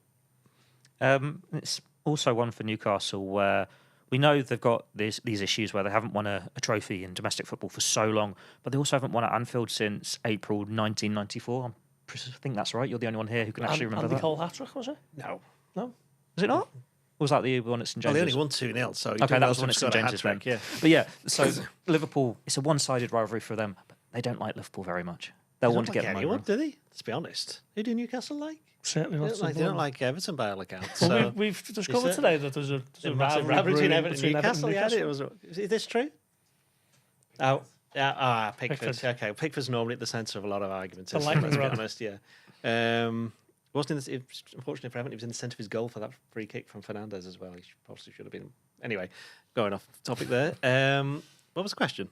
It's also one for Newcastle where we know they've got these issues where they haven't won a trophy in domestic football for so long, but they also haven't won at Anfield since April 1994. I think that's right. You're the only one here who can actually remember Andy that. Cole hat-trick, was it? No. No? Was it not? Or was that the one at St Well, James's? they only won 2-0, so... Okay, that was one at St James's then. Yeah. But yeah, so Liverpool, it's a one-sided rivalry for them. But they don't like Liverpool very much. They'll want to get them anyone, over. do they? Let's be honest. Who do Newcastle like? Certainly not. They don't like Everton by all accounts. Well, so we've discovered today that there's a massive rivalry between Everton and Newcastle. Is this true? Oh, yeah. Pickford. Okay, Pickford's normally at the centre of a lot of arguments. Let's be honest, yeah. Unfortunately for Everton, he was in the centre of his goal for that free kick from Fernandes as well. He possibly should have been. Anyway, going off topic there. What was the question?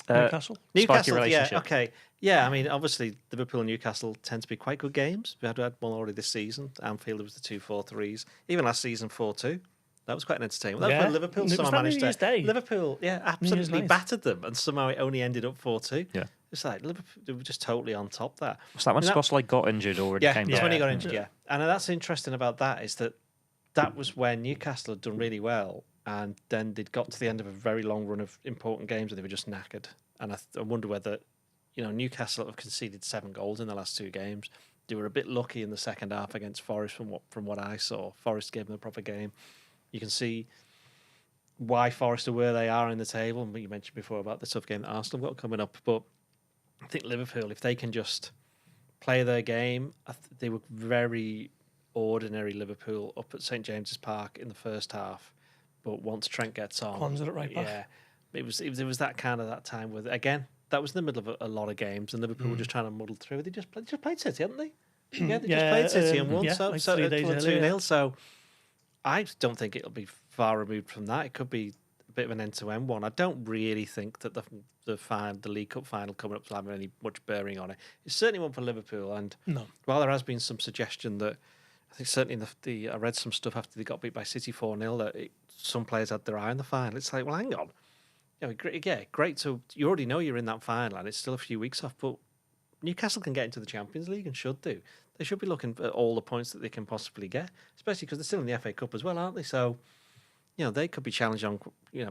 Newcastle, relationship. Yeah, okay. Yeah, I mean, obviously, Liverpool and Newcastle tend to be quite good games. We had one already this season. Anfield, it was the 2-4-3s. Even last season, 4-2. That was quite an entertainment. That was when Liverpool somehow managed to... Liverpool, absolutely battered them, and somehow it only ended up 4-2. Yeah. It's like, Liverpool, they were just totally on top there. Was that when Szoboszlai got injured or came back? Yeah, when he got injured, yeah. And that's interesting about that is that was when Newcastle had done really well, and then they'd got to the end of a very long run of important games and they were just knackered. And I wonder whether, Newcastle have conceded 7 goals in the last 2 games. They were a bit lucky in the second half against Forest from what I saw. Forest gave them a proper game. You can see why Forest are where they are in the table, and what you mentioned before about the tough game that Arsenal got coming up. But I think Liverpool, if they can just play their game, they were very ordinary Liverpool up at St James's Park in the first half. But once Trent gets on, Cleansed it right back. Yeah, it was that kind of that time with again. That was in the middle of a lot of games, and Liverpool were just trying to muddle through. They just played City, hadn't they? Yeah, they just played City and won. So 3 days earlier. 2-0. So I don't think it'll be far removed from that. It could be a bit of an end-to-end one. I don't really think that the League Cup final coming up will have any much bearing on it. It's certainly one for Liverpool, and while there has been some suggestion that I think certainly I read some stuff after they got beat by City 4-0 that some players had their eye on the final. It's like, well, hang on. Great. So you already know you're in that final, and it's still a few weeks off. But Newcastle can get into the Champions League and should do. They should be looking at all the points that they can possibly get, especially because they're still in the FA Cup as well, aren't they? So, they could be challenged on,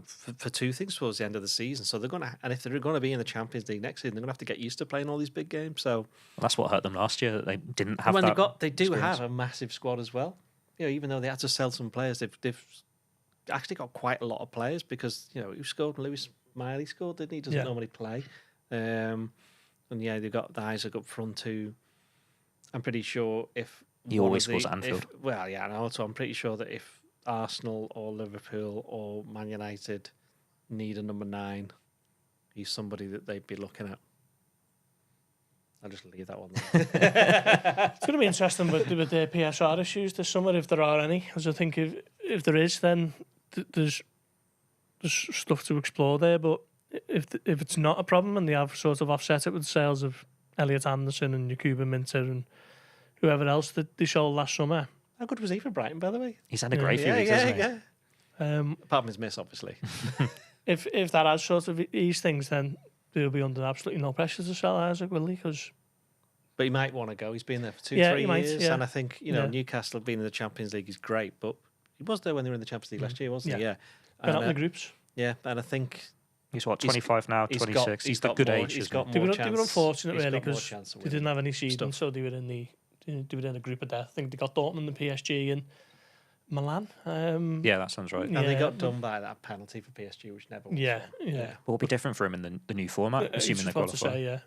for 2 things towards the end of the season. So they're and if they're going to be in the Champions League next season, they're going to have to get used to playing all these big games. So that's what hurt them last year. That they didn't have. They do have a massive squad as well. Even though they had to sell some players, they've actually got quite a lot of players because who scored? Lewis Miley scored, didn't he? He doesn't normally play. And they've got the Isaac up front who I'm pretty sure if he always scores at Anfield. And also I'm pretty sure that if Arsenal or Liverpool or Man United need a number 9, he's somebody that they'd be looking at. I'll just leave that one there. It's going to be interesting with the PSR issues this summer, if there are any. As I think if there is, then there's stuff to explore there. But if it's not a problem and they have sort of offset it with sales of Elliot Anderson and Yakuba Minter and whoever else that they sold last summer. How good was he for Brighton, by the way? He's had a great few weeks, hasn't he? Apart from his miss, obviously. If that has sort of eased things, then they'll be under absolutely no pressure to sell Isaac, will he? But he might want to go. He's been there for 2-3 years. And I think, Newcastle being in the Champions League is great, but he was there when they were in the Champions League last year, wasn't he? Yeah. Been up in the groups. Yeah, and I think... He's 25 now, 26. He's the good age. He's got they more were chance. They were unfortunate, really, because they didn't have any seeding, so they were in a group of death. I think they got Dortmund and PSG and Milan. Yeah, that sounds right. And they got done by that penalty for PSG, which never was. Yeah. Well, it'll be different for him in the new format, assuming they qualify. Yeah.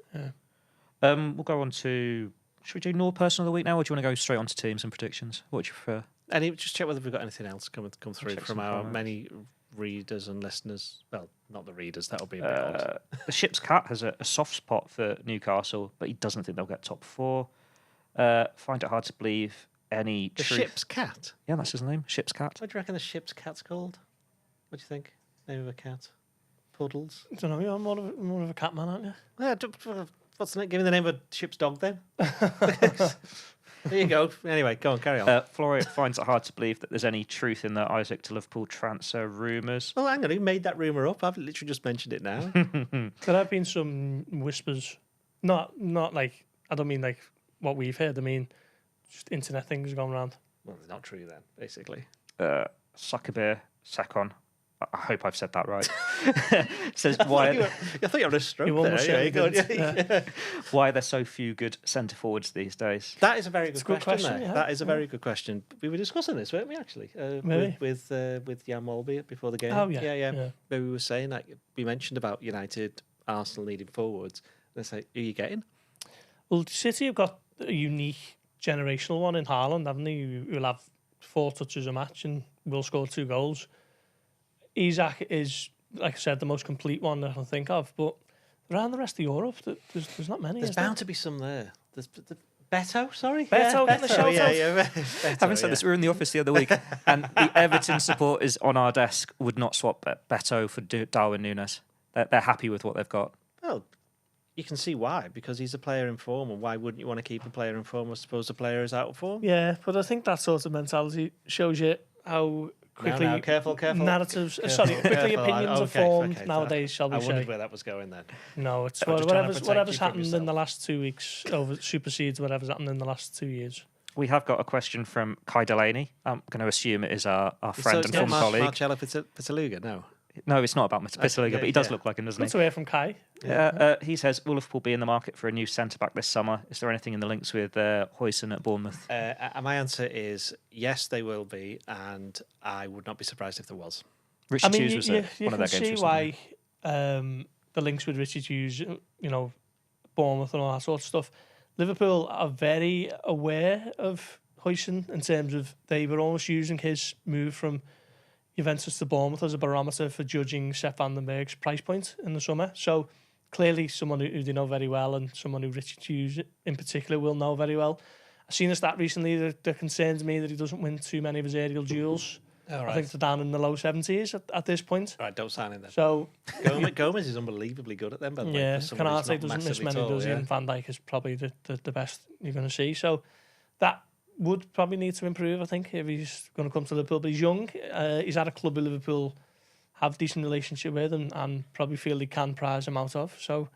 We'll go on to... Should we do Nord Person of the Week now, or do you want to go straight on to teams and predictions? What would you prefer? And just check whether we've got anything else come through from our many readers and listeners. Well, not the readers, that'll be a bit odd. The Ship's Cat has a soft spot for Newcastle, but he doesn't think they'll get top 4. Find it hard to believe any The truth. Ship's Cat? Yeah, that's his name, Ship's Cat. What do you reckon the Ship's Cat's called? What do you think? Name of a cat? Puddles? I don't know, you're more of a cat man, aren't you? Yeah, what's the name? Give me the name of a ship's dog then. There you go. Anyway, go on, carry on. Florio finds it hard to believe that there's any truth in the Isaac to Liverpool transfer rumours. Well, hang on, who made that rumour up? I've literally just mentioned it now. There have been some whispers. Not like, I don't mean like what we've heard. I mean, just internet things going around. Well, it's not true then, basically. Sakabir Sakon. I hope I've said that right. Says why I thought you were on a stroke there. Why are there so few good centre forwards these days? That is a very good question. Yeah. That is a very good question. We were discussing this, weren't we? Actually, with Jan Molby before the game. Oh yeah. Where we were saying that we mentioned about United, Arsenal needing forwards. They say, who are you getting? Well, City have got a unique generational one in Haaland, haven't they? Who'll have 4 touches a match and will score 2 goals. Isak is, like I said, the most complete one that I can think of. But around the rest of Europe, there's not many. There's bound to be some there. There's Beto, sorry? Beto, get the shout out. Beto, Having said this, we were in the office the other week, and the Everton supporters on our desk would not swap Beto for Darwin Núñez. They're happy with what they've got. Well, you can see why, because he's a player in form, and why wouldn't you want to keep a player in form? I suppose the player is out of form. Yeah, but I think that sort of mentality shows you how quickly careful. narratives. Careful. Sorry, quickly opinions are formed okay, nowadays. Shall we I say? wondered where that was going then. No, it's I'm just trying to protect whatever's you from happened in yourself. the last 2 weeks supersedes whatever's happened in the last 2 years. We have got a question from Kai Delaney. I'm going to assume it is our friend and not former colleague. Marcelo Pitaluga, no. No, it's not about Pitaluga, but he does look like him, doesn't Good to hear from Kai. he says, will Liverpool be in the market for a new centre-back this summer? Is there anything in the links with Huijsen at Bournemouth? My answer is yes, they will be, and I would not be surprised if there was. Richard Hughes was you one of their games can see recently. why the links with Richard Hughes, Bournemouth and all that sort of stuff. Liverpool are very aware of Huijsen in terms of they were almost using his move from Juventus to Bournemouth as a barometer for judging Sepp van den Berg's price point in the summer. So clearly someone who they know very well, and someone who Richard Hughes in particular will know very well. I've seen a stat recently that concerns me that he doesn't win too many of his aerial duels. Right. I think they're down in the low 70s at this point. All right, don't sign him then. So Gomez is unbelievably good at them, by the way. yeah, for someone who's Canate not doesn't miss massively many, tall, does he? yeah. And Van Dijk is probably the best you're going to see. So that would probably need to improve, I think, if he's going to come to Liverpool. But he's young. He's at a club in Liverpool have decent relationship with and probably feel they can prize him out of. So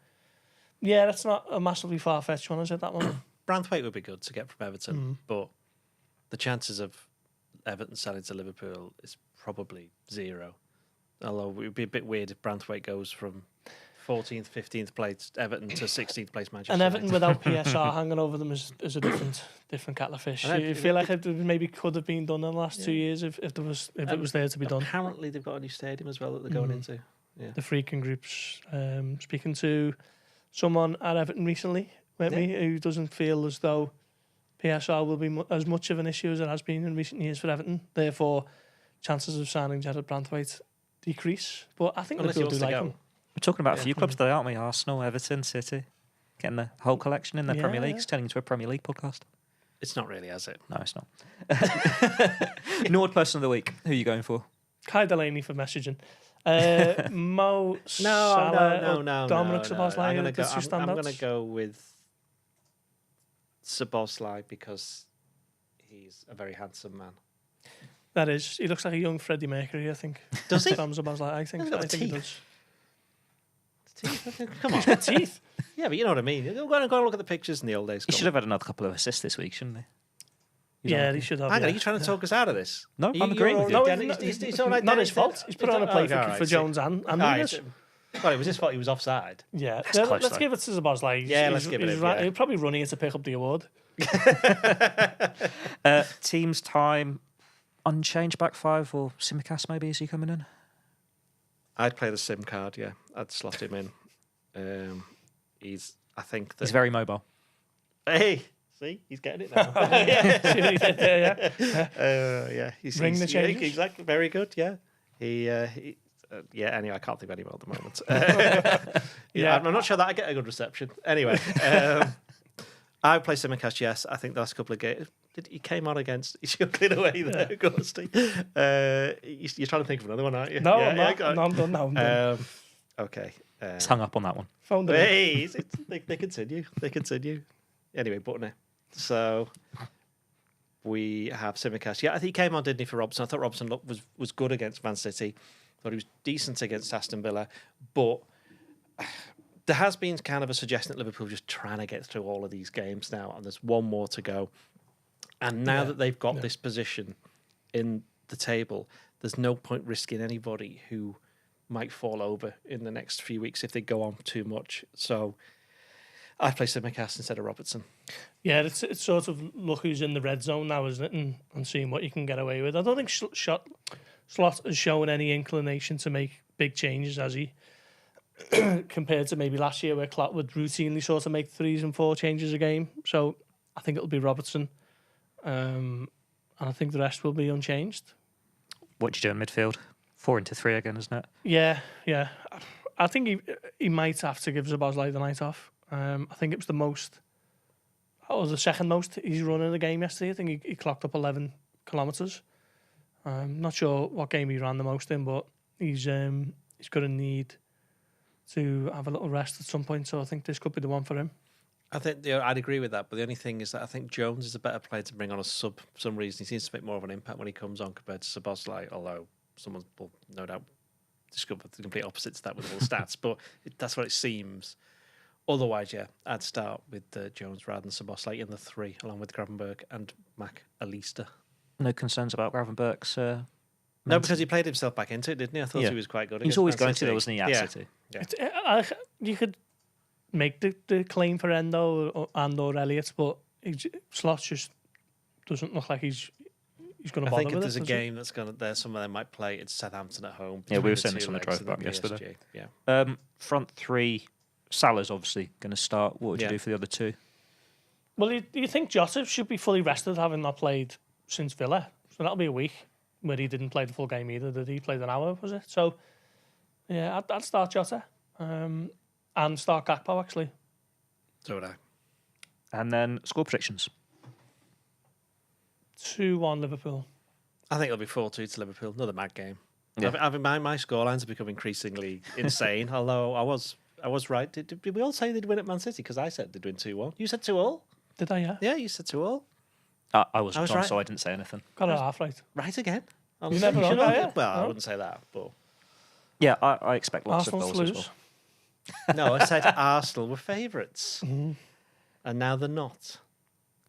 yeah, that's not a massively far-fetched one, is it, that one? Branthwaite would be good to get from Everton, but the chances of Everton selling to Liverpool is probably 0. Although it would be a bit weird if Branthwaite goes from 14th, 15th place Everton to 16th place Manchester And Everton United. without PSR hanging over them is a different kettle of fish. You feel like it maybe could have been done in the last 2 years if it was there to be done. Apparently they've got a new stadium as well that they're going into. Yeah. The freaking groups. Speaking to someone at Everton recently, who doesn't feel as though PSR will be as much of an issue as it has been in recent years for Everton. Therefore, chances of signing Gerard Branthwaite decrease. But I think Unless he Liverpool do wants to like go. him. We're talking about a few clubs today, aren't we? Arsenal, Everton, City. Getting the whole collection in the Premier League. It's turning into a Premier League podcast. It's not really, has it? No, it's not. Nord person of the week. Who are you going for? Kai Delaney for messaging. Mo Salah No. Dominic I'm Szoboszlai. going to go with Szoboszlai because he's a very handsome man. That is, he looks like a young Freddie Mercury, I think. Does he? Tom Szoboszlai, I think he does. Come on. He's got teeth. Yeah, but you know what I mean. Go and look at the pictures in the old days. He should have had another couple of assists this week, shouldn't he? Yeah, he should have. Hang on, yeah. are you trying to talk us out of this? No, I'm agreeing with you. No, It's all right, not Dennis. his fault. He's put on a play for Jones and Núñez. Well, it was his fault. He was offside. Yeah, close, let's though. give it to Szoboszlai. Yeah, let's give it him, yeah. He's probably running it to pick up the award. Team's time, unchanged back five, or Simicast maybe, is he coming in? I'd play the SIM card. Yeah, I'd slot him in. I think that He's very mobile. Hey, see, he's getting it now. Yeah. Ring the changes. Exactly. Very good. Yeah. Anyway, I can't think of any more at the moment. I'm not sure that I get a good reception. Anyway, I would play Simicast. Yes, I think the last couple of games. He came on against. He's cleared away there, Gorsty. You're trying to think of another one, aren't you? No, I'm not. No, I'm done now. Okay. He's hung up on that one. Found it. Hey, they continue. They continue. Anyway, Butner. So we have Simicast. Yeah, I think he came on, didn't he, for Robson? I thought Robson was good against Man City. Thought he was decent against Aston Villa. But there has been kind of a suggestion that Liverpool just trying to get through all of these games now, and there's one more to go. And now that they've got this position in the table, there's no point risking anybody who might fall over in the next few weeks if they go on too much. So I'd play Simicast instead of Robertson. Yeah, it's sort of look who's in the red zone now, isn't it? And seeing what you can get away with. I don't think Slot has shown any inclination to make big changes, has he? Compared to maybe last year where Klopp would routinely sort of make 3 and 4 changes a game. So I think it'll be Robertson. And I think the rest will be unchanged. What do you do in midfield? 4-3 again, isn't it? Yeah. I think he might have to give Szoboszlai the night off. I think it was the second most he's run in a game yesterday. I think he clocked up 11 kilometres. Not sure what game he ran the most in, but he's going to need to have a little rest at some point. So I think this could be the one for him. I think I'd agree with that, but the only thing is that I think Jones is a better player to bring on a sub for some reason. He seems to make more of an impact when he comes on compared to Szoboszlai, although someone will no doubt discover the complete opposite to that with all the stats, but that's what it seems. Otherwise, yeah, I'd start with Jones rather than Szoboszlai in the 3, along with Gravenberch and Mac Allister. No concerns about Gravenberch's... No, because he played himself back into it, didn't he? I thought he was quite good. He's always going to, though, wasn't he, at City? Yeah. You could make the claim for Endo or Elliott, but Slot just doesn't look like he's going to bother with it. I think if there's a game that's going to there, some of them might play. It's Southampton at home. Yeah, we were saying this on the drive back yesterday. Yeah. Front 3, Salah's obviously going to start. What would you do for the other 2? Well, you think Jota should be fully rested, having not played since Villa. So that'll be a week where he didn't play the full game either. Did he play an hour, was it? So, yeah, I'd start Jota. And start Gakpo, actually. So would I. And then score predictions. 2-1 Liverpool. I think it'll be 4-2 to Liverpool. Another mad game. Yeah. I think my scorelines have become increasingly insane, although I was right. Did we all say they'd win at Man City? Because I said they'd win 2-1. You said 2-all? Did I, yeah? Yeah, you said 2-all. I was right. so I didn't say anything. Got it half right. Right again? You never know, yeah. Well, I wouldn't say that, but... Yeah, I expect lots Arsenal of goals lose. as well. No, I said Arsenal were favourites. And now they're not.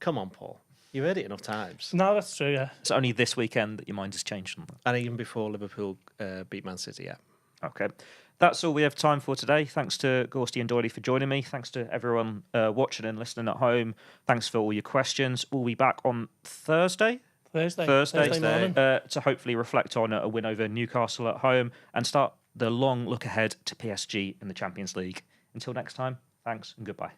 Come on, Paul. You've heard it enough times. No, that's true, yeah. It's only this weekend that your mind has changed on that. And even before Liverpool beat Man City, yeah. Okay. That's all we have time for today. Thanks to Gorst and Ian Doyle for joining me. Thanks to everyone watching and listening at home. Thanks for all your questions. We'll be back on Thursday morning. To hopefully reflect on a win over Newcastle at home and start the long look ahead to PSG in the Champions League. Until next time, thanks and goodbye.